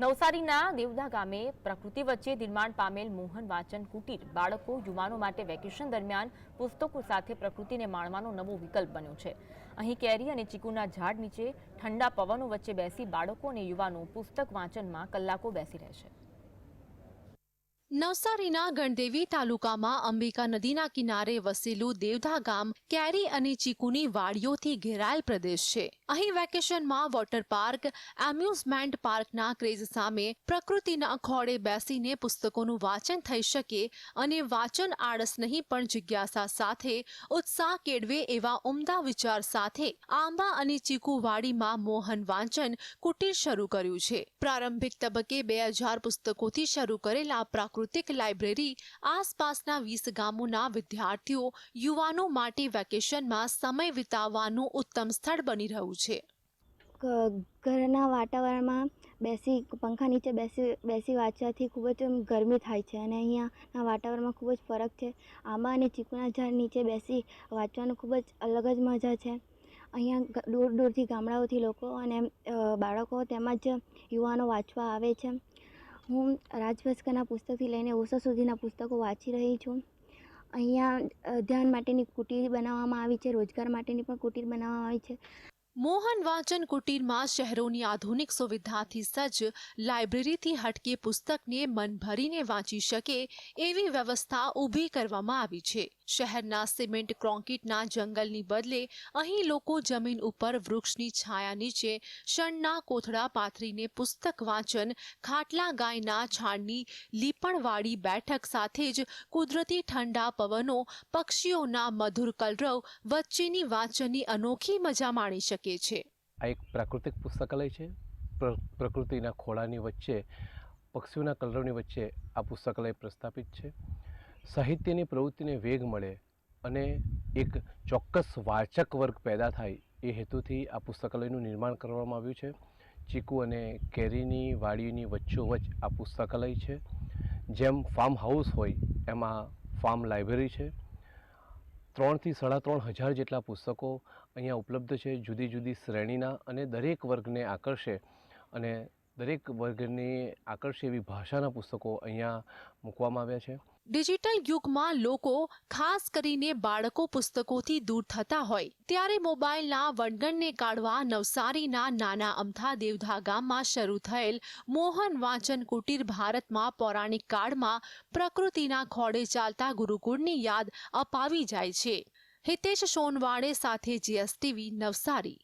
નવસારીના દેવધા ગામે પ્રકૃતિ વચ્ચે નિર્માણ પામેલ મોહન વાંચન કુટીર બાળકો યુવાનો માટે વેકેશન દરમિયાન પુસ્તકો સાથે પ્રકૃતિને માણવાનો નવો વિકલ્પ બન્યો છે। અહીં કેરી અને ચીકુના ઝાડ નીચે ઠંડા પવનો વચ્ચે બેસી બાળકો અને યુવાનો પુસ્તક વાંચનમાં કલાકો બેસી રહેશે। નવસારીના ગણદેવી તાલુકામાં અંબિકા નદીના કિનારે વસેલું દેવધા ગામ કેરી અને ચીકુની વાડીઓથી ઘેરાયેલ પ્રદેશ છે। અહીં વેકેશનમાં વોટર પાર્ક, એમ્યુઝમેન્ટ પાર્કના ક્રેઝ સામે પ્રકૃતિના ખોળે બેસીને પુસ્તકોનું વાંચન થઈ શકે અને વાંચન આળસ નહીં પણ જિજ્ઞાસા સાથે ઉત્સાહ કેળવે એવા ઉમદા વિચાર સાથે આંબા અને ચીકુ વાડીમાં મોહન વાંચન કુટીર શરૂ કર્યું છે। પ્રારંભિક તબક્કે 2000 પુસ્તકોથી શરૂ કરેલા પ્રાકૃતિક લાઇબ્રેરી આસપાસના 20 ગામોના વિદ્યાર્થીઓ યુવાનો માટે વેકેશનમાં સમય વિતાવવાનું ઉત્તમ સ્થળ બની રહ્યું છે। ઘરના વાતાવરણમાં બેસી પંખા નીચે બેસી વાંચવાથી ખૂબ જ ગરમી થાય છે અને અહીંયાના વાતાવરણમાં ખૂબ જ ફરક છે। આંબા અને ચીકુના ઝાડ નીચે બેસી વાંચવાનું ખૂબ જ અલગ જ મજા છે। અહીંયા દૂર દૂરથી ગામડાઓથી લોકો અને બાળકો તેમજ યુવાનો વાંચવા આવે છે। હું રાજભાસ્કરના પુસ્તકથી લઈને ઓશો સુધીના પુસ્તકો વાંચી રહી છું। અહીંયા ધ્યાન માટેની કુટીર બનાવવામાં આવી છે, રોજગાર માટેની પણ કુટીર બનાવવામાં આવી છે। મોહન વાંચન કુટીરમાં શહેરોની આધુનિક સુવિધાથી સજ્જ લાઇબ્રેરીથી હટકે પુસ્તકને મન ભરીને વાંચી શકે એવી વ્યવસ્થા ઊભી કરવામાં આવી છે। શહેરના સિમેન્ટ કોન્ક્રીટના જંગલની બદલે અહીં લોકો જમીન ઉપર વૃક્ષની છાયા નીચે શણના કોથળા પાથરીને પુસ્તક વાંચન, ખાટલા ગાયના છાણની લીપણવાળી બેઠક સાથે જ કુદરતી ઠંડા પવનો, પક્ષીઓના મધુર કલરવ વચ્ચેની વાંચનની અનોખી મજા માણી શકે છે। આ એક પ્રાકૃતિક પુસ્તકાલય છે। પ્રકૃતિના ખોળાની વચ્ચે, પક્ષીઓના કલરવની વચ્ચે આ પુસ્તકાલય પ્રસ્થાપિત છે। સાહિત્યની પ્રવૃત્તિને વેગ મળે અને એક ચોક્કસ વાચક વર્ગ પેદા થાય એ હેતુથી આ પુસ્તકાલયનું નિર્માણ કરવામાં આવ્યું છે। ચીકુ અને કેરીની વાડીની વચ્ચોવચ્ચ આ પુસ્તકાલય છે। જેમ ફાર્મ હાઉસ હોય એમાં ફાર્મ લાઇબ્રેરી છે। 3 થી 3.5 હજાર જેટલા પુસ્તકો અહીંયા ઉપલબ્ધ છે, જુદી જુદી શ્રેણીના, અને દરેક વર્ગને આકર્ષે અને દરેક વર્ગને આકર્ષે એવી ભાષાના પુસ્તકો અહીંયા મૂકવામાં આવ્યા છે। ડિજિટલ યુગમાં લોકો, ખાસ કરીને બાળકો પુસ્તકોથી દૂર થતા હોય ત્યારે મોબાઈલના વણગણને કાઢવા નવસારીના નાના અમથા દેવધા ગામમાં શરૂ થયેલ મોહન વાંચન કુટીર ભારતમાં પૌરાણિક કાળમાં પ્રકૃતિના ખોળે ચાલતા ગુરુકુળની યાદ અપાવી જાય છે। હિતેશ સોનવાડે સાથે GSTV નવસારી।